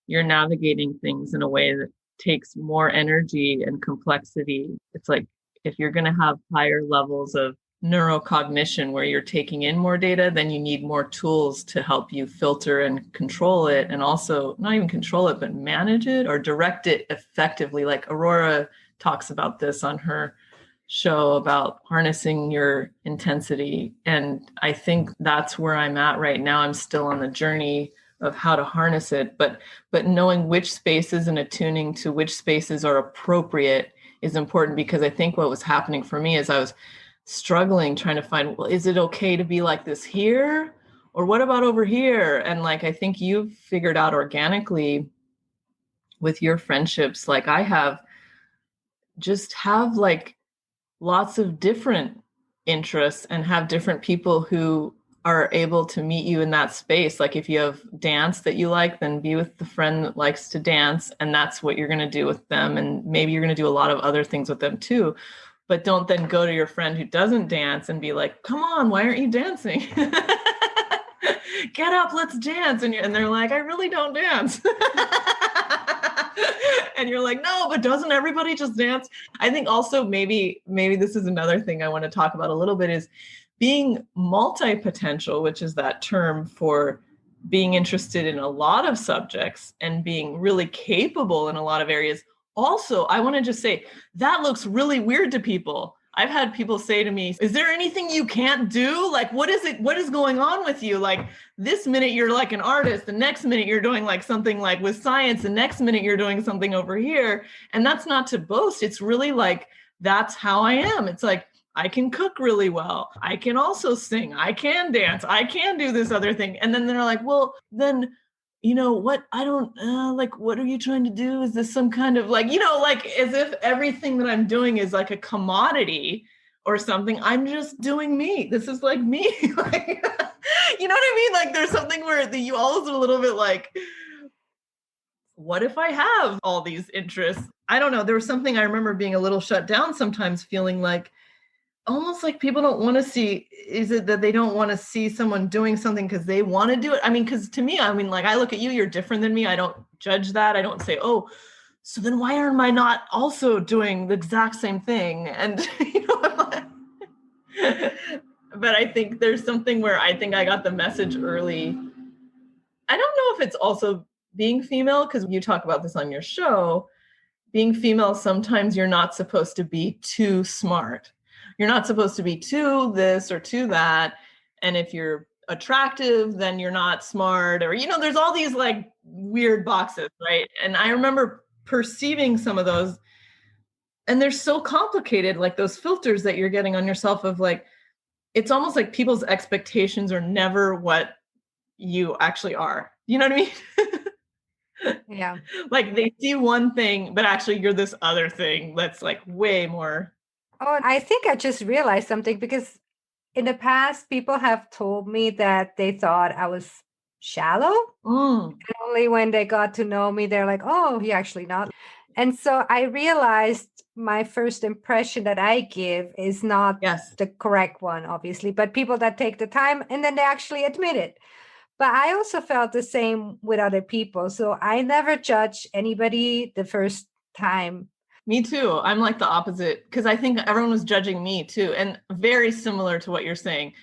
you're navigating things in a way that takes more energy and complexity. It's like if you're going to have higher levels of neurocognition where you're taking in more data, then you need more tools to help you filter and control it. And also not even control it, but manage it or direct it effectively. Like Aurora talks about this on her show about harnessing your intensity. And I think that's where I'm at right now. I'm still on the journey of how to harness it, but knowing which spaces and attuning to which spaces are appropriate is important, because I think what was happening for me is I was struggling trying to find, well, is it okay to be like this here? Or what about over here? And like, I think you've figured out organically with your friendships, like I have, just have like lots of different interests and have different people who are able to meet you in that space. Like if you have dance that you like, then be with the friend that likes to dance, and that's what you're going to do with them. And maybe you're going to do a lot of other things with them too. But don't then go to your friend who doesn't dance and be like, come on, why aren't you dancing? Get up, let's dance. And they're like, I really don't dance. And you're like, no, but doesn't everybody just dance? I think also maybe this is another thing I want to talk about a little bit is being multipotential, which is that term for being interested in a lot of subjects and being really capable in a lot of areas. Also, I want to just say that looks really weird to people. I've had people say to me, is there anything you can't do? Like, what is it? What is going on with you? Like this minute you're like an artist, the next minute you're doing like something like with science, the next minute you're doing something over here. And that's not to boast. It's really like, that's how I am. It's like, I can cook really well. I can also sing. I can dance. I can do this other thing. And then they're like, well, then what? I don't like, what are you trying to do? Is this some kind of like, like as if everything that I'm doing is like a commodity or something. I'm just doing me. This is like me. Like, you know what I mean? Like there's something where you always a little bit like, what if I have all these interests? I don't know. There was something I remember being a little shut down sometimes, feeling like, almost like people don't want to see, is it that they don't want to see someone doing something because they want to do it? I mean, because to me, like I look at you, you're different than me. I don't judge that. I don't say, oh, so then why am I not also doing the exact same thing? And, but I think there's something where I think I got the message early. I don't know if it's also being female, because you talk about this on your show. Being female, sometimes you're not supposed to be too smart. You're not supposed to be too this or too that. And if you're attractive, then you're not smart, or, there's all these like weird boxes, right? And I remember perceiving some of those, and they're so complicated, like those filters that you're getting on yourself of like, it's almost like people's expectations are never what you actually are. You know what I mean? Yeah. Like they see one thing, but actually you're this other thing that's like way more. Oh, I think I just realized something because in the past, people have told me that they thought I was shallow. Mm, And only when they got to know me, they're like, oh, you're actually not. And so I realized my first impression that I give is not yes. the correct one, obviously, but people that take the time and then they actually admit it. But I also felt the same with other people. So I never judge anybody the first time. Me too. I'm like the opposite because I think everyone was judging me too. And very similar to what you're saying.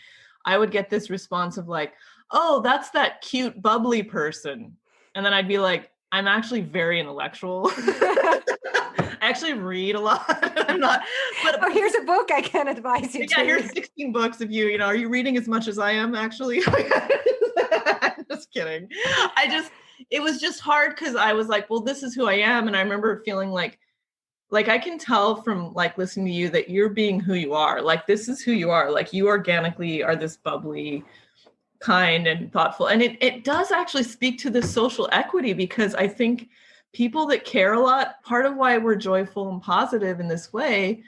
I would get this response of like, oh, that's that cute, bubbly person. And then I'd be like, I'm actually very intellectual. I actually read a lot. I'm not, but Oh, here's a book I can advise you yeah, to here's read. 16 books of you, are you reading as much as I am actually? I'm just kidding. It was just hard because I was like, well, this is who I am. And I remember feeling like I can tell from like listening to you that you're being who you are. Like this is who you are. Like you organically are this bubbly, kind and thoughtful. And it does actually speak to the social equity because I think people that care a lot, part of why we're joyful and positive in this way,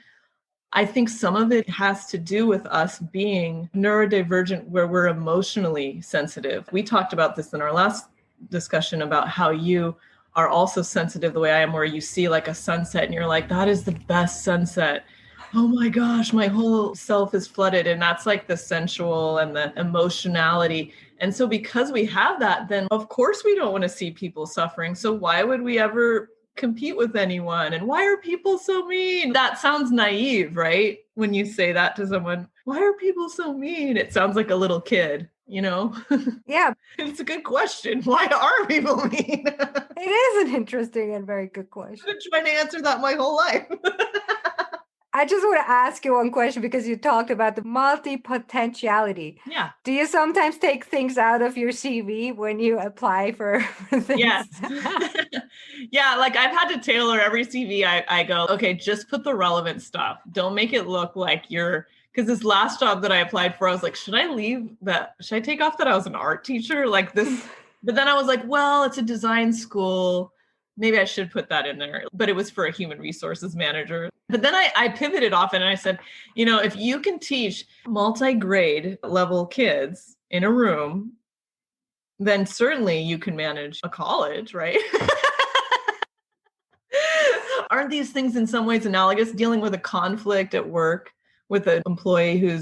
I think some of it has to do with us being neurodivergent where we're emotionally sensitive. We talked about this in our last discussion about how you are also sensitive the way I am, where you see like a sunset and you're like, that is the best sunset. Oh my gosh, my whole self is flooded. And that's like the sensual and the emotionality. And so because we have that, then of course we don't want to see people suffering. So why would we ever compete with anyone? And why are people so mean? That sounds naive, right? When you say that to someone, why are people so mean? It sounds like a little kid, Yeah, It's a good question. Why are people mean? it is an interesting and very good question. I've been trying to answer that my whole life. I just want to ask you one question because you talked about the multipotentiality. Yeah. Do you sometimes take things out of your CV when you apply for things? Yes. Yeah, like I've had to tailor every CV. I go, okay, just put the relevant stuff. Don't make it look like because this last job that I applied for, I was like, should I take off that I was an art teacher? Like this, but then I was like, well, it's a design school. Maybe I should put that in there. But it was for a human resources manager. But then I pivoted off it and I said, if you can teach multi-grade level kids in a room, then certainly you can manage a college, right? Aren't these things in some ways analogous? Dealing with a conflict at work with an employee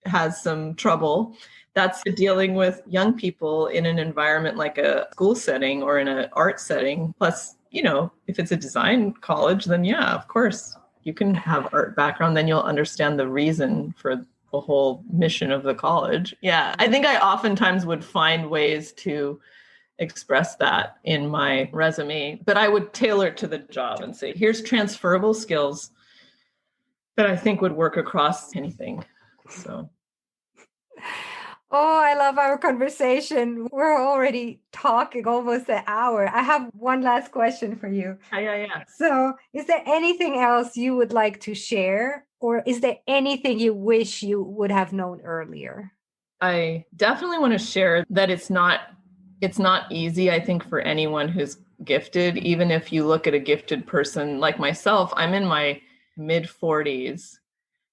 has some trouble. That's dealing with young people in an environment like a school setting or in an art setting. Plus, if it's a design college, then yeah, of course, you can have art background. Then you'll understand the reason for the whole mission of the college. Yeah, I think I oftentimes would find ways to express that in my resume, but I would tailor it to the job and say, here's transferable skills that I think would work across anything. So. Oh, I love our conversation. We're already talking almost an hour. I have one last question for you. Yeah. So, is there anything else you would like to share, or is there anything you wish you would have known earlier? I definitely want to share that it's not easy, I think, for anyone who's gifted. Even if you look at a gifted person like myself, I'm in my mid 40s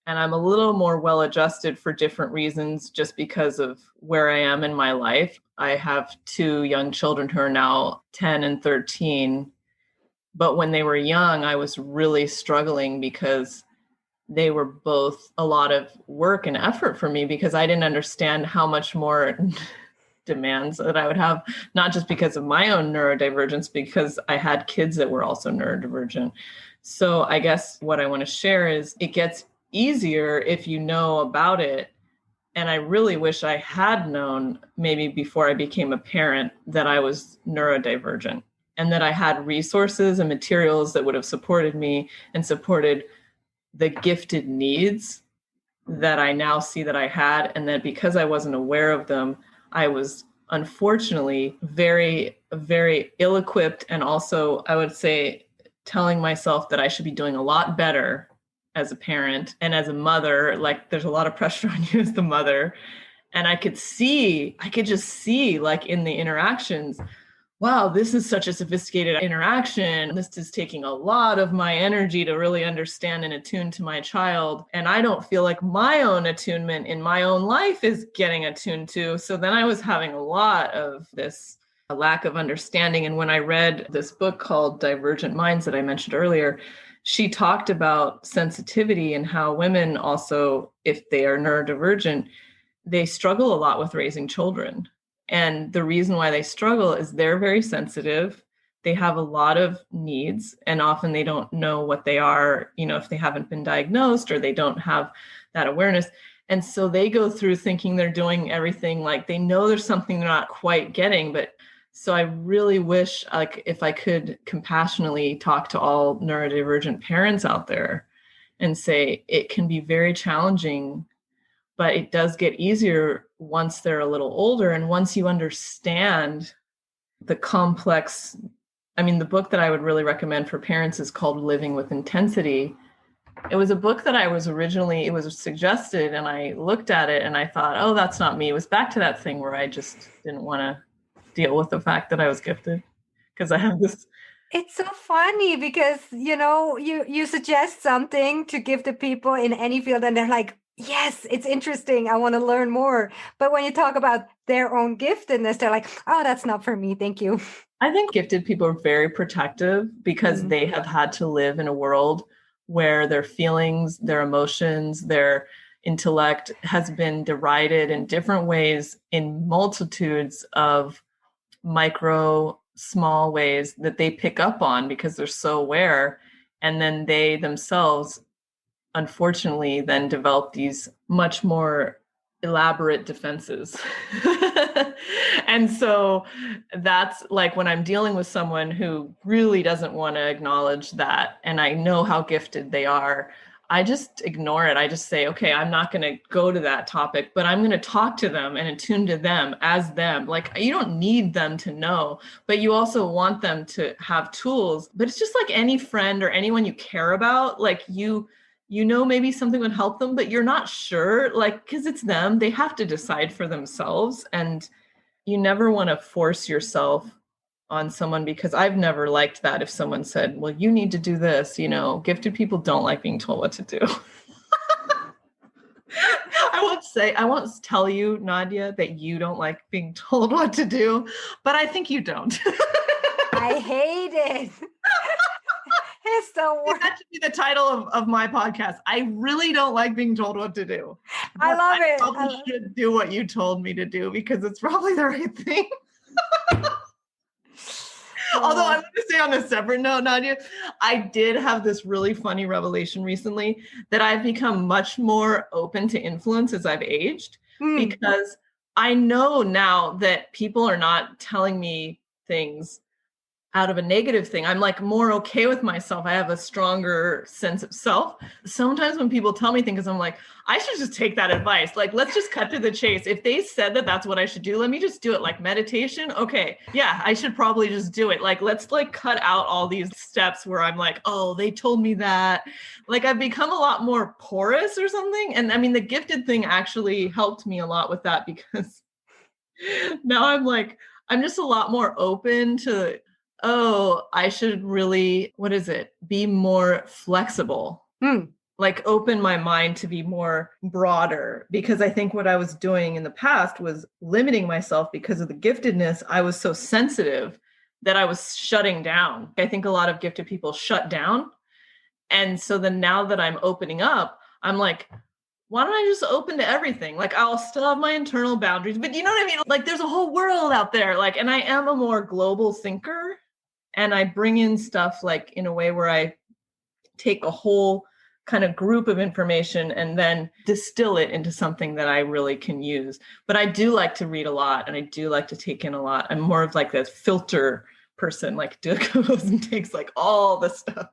and I'm a little more well adjusted for different reasons just because of where I am in my life. I have 2 young children who are now 10 and 13. But when they were young, I was really struggling because they were both a lot of work and effort for me because I didn't understand how much more demands that I would have, not just because of my own neurodivergence, because I had kids that were also neurodivergent. So I guess what I want to share is it gets easier if you know about it. And I really wish I had known maybe before I became a parent that I was neurodivergent and that I had resources and materials that would have supported me and supported the gifted needs that I now see that I had. And that because I wasn't aware of them, I was unfortunately very, very ill-equipped. And also, I would say, telling myself that I should be doing a lot better as a parent and as a mother. Like there's a lot of pressure on you as the mother. And I could just see like in the interactions, wow, this is such a sophisticated interaction. This is taking a lot of my energy to really understand and attune to my child. And I don't feel like my own attunement in my own life is getting attuned to. So then I was having a lot of this lack of understanding. And when I read this book called Divergent Minds that I mentioned earlier, she talked about sensitivity and how women also, if they are neurodivergent, they struggle a lot with raising children. And the reason why they struggle is they're very sensitive. They have a lot of needs, and often they don't know what they are, if they haven't been diagnosed or they don't have that awareness. And so they go through thinking they're doing everything, like they know there's something they're not quite getting. But so I really wish, like, if I could compassionately talk to all neurodivergent parents out there and say it can be very challenging, but it does get easier once they're a little older. And once you understand the complex, the book that I would really recommend for parents is called Living with Intensity. It was a book that it was suggested, and I looked at it and I thought, oh, that's not me. It was back to that thing where I just didn't want to deal with the fact that I was gifted, because I have this. It's so funny because, you suggest something to give the people in any field and they're like, yes, it's interesting. I want to learn more. But when you talk about their own giftedness, they're like, oh, that's not for me. Thank you. I think gifted people are very protective because they have had to live in a world where their feelings, their emotions, their intellect has been derided in different ways in multitudes of micro, small ways that they pick up on because they're so aware. And then they themselves, unfortunately, then develop these much more elaborate defenses. And so that's like when I'm dealing with someone who really doesn't want to acknowledge that, and I know how gifted they are, I just ignore it. I just say, okay, I'm not going to go to that topic, but I'm going to talk to them and attune to them as them. Like, you don't need them to know, but you also want them to have tools. But it's just like any friend or anyone you care about, like maybe something would help them, but you're not sure, like, because it's them. They have to decide for themselves. And you never want to force yourself on someone, because I've never liked that. If someone said, well, you need to do this, gifted people don't like being told what to do. I won't tell you, Nadya, that you don't like being told what to do, but I think you don't. I hate it. It's the worst. That should be the title of my podcast. I really don't like being told what to do. I love it. I probably should do what you told me to do because it's probably the right thing. Although I want to say, on a separate note, Nadya, I did have this really funny revelation recently that I've become much more open to influence as I've aged, because I know now that people are not telling me things out of a negative thing. I'm like more okay with myself. I have a stronger sense of self. Sometimes when people tell me things, I'm like, I should just take that advice. Like, let's just cut to the chase. If they said that that's what I should do, let me just do it. Like meditation. Okay. Yeah, I should probably just do it. Like, let's like cut out all these steps where I'm like, oh, they told me that. Like, I've become a lot more porous or something. And the gifted thing actually helped me a lot with that, because now I'm just a lot more open to, oh, I should really, be more flexible. Like open my mind to be more broader, because I think what I was doing in the past was limiting myself because of the giftedness. I was so sensitive that I was shutting down. I think a lot of gifted people shut down. And so then now that I'm opening up, I'm like, why don't I just open to everything? Like, I'll still have my internal boundaries, but you know what I mean? Like, there's a whole world out there. Like, and I am a more global thinker. And I bring in stuff like in a way where I take a whole kind of group of information and then distill it into something that I really can use. But I do like to read a lot, and I do like to take in a lot. I'm more of like a filter person, like goes and takes like all the stuff.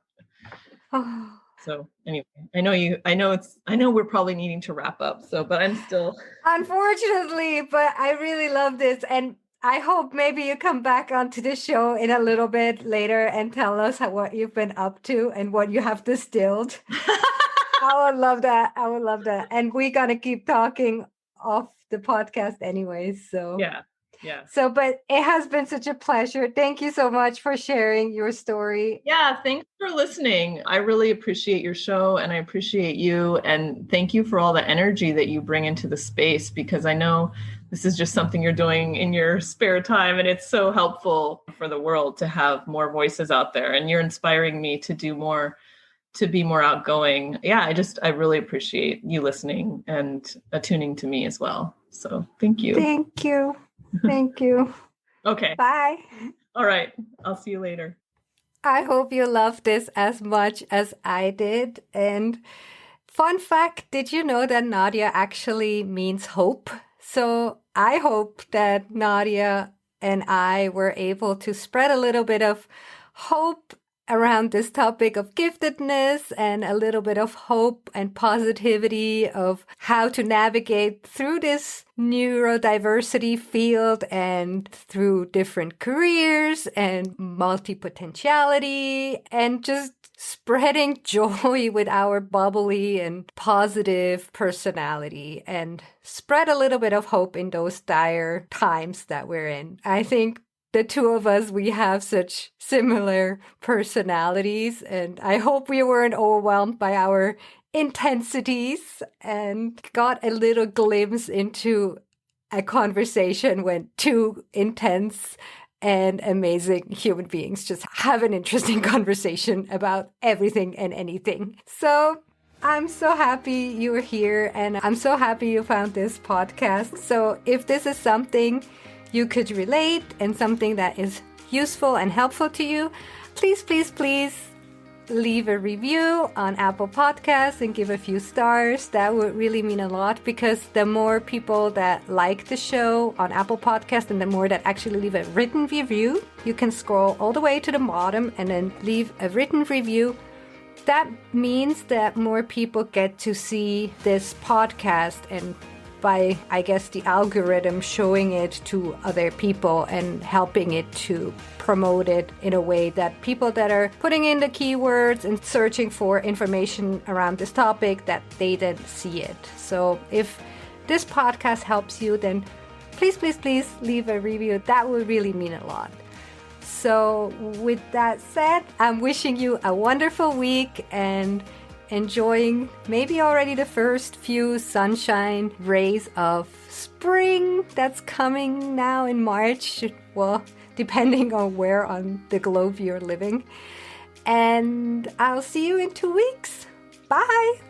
So anyway, I know we're probably needing to wrap up. So, but I'm still. Unfortunately, but I really love this. And I hope maybe you come back onto the show in a little bit later and tell us what you've been up to and what you have distilled. I would love that. I would love that. And we're going to keep talking off the podcast anyways. So yeah. Yes. So, but it has been such a pleasure. Thank you so much for sharing your story. Yeah, thanks for listening. I really appreciate your show and I appreciate you. And thank you for all the energy that you bring into the space, because I know this is just something you're doing in your spare time. And it's so helpful for the world to have more voices out there. And you're inspiring me to do more, to be more outgoing. Yeah, I really appreciate you listening and attuning to me as well. So thank you. Thank you. Thank you. Okay. Bye. All right. I'll see you later. I hope you loved this as much as I did. And fun fact, did you know that Nadya actually means hope? So I hope that Nadya and I were able to spread a little bit of hope around this topic of giftedness and a little bit of hope and positivity of how to navigate through this neurodiversity field and through different careers and multipotentiality and just spreading joy with our bubbly and positive personality and spread a little bit of hope in those dire times that we're in. I think the two of us, we have such similar personalities, and I hope we weren't overwhelmed by our intensities and got a little glimpse into a conversation when two intense and amazing human beings just have an interesting conversation about everything and anything. So I'm so happy you're here, and I'm so happy you found this podcast. So if this is something you could relate and something that is useful and helpful to you, please, please, please leave a review on Apple Podcasts and give a few stars. That would really mean a lot, because the more people that like the show on Apple Podcasts and the more that actually leave a written review, you can scroll all the way to the bottom and then leave a written review. That means that more people get to see this podcast, and by, I guess, the algorithm showing it to other people and helping it to promote it in a way that people that are putting in the keywords and searching for information around this topic, that they then see it. So if this podcast helps you, then please, please, please leave a review. That would really mean a lot. So with that said, I'm wishing you a wonderful week and enjoying maybe already the first few sunshine rays of spring that's coming now in March. Well, depending on where on the globe you're living. And I'll see you in 2 weeks. Bye.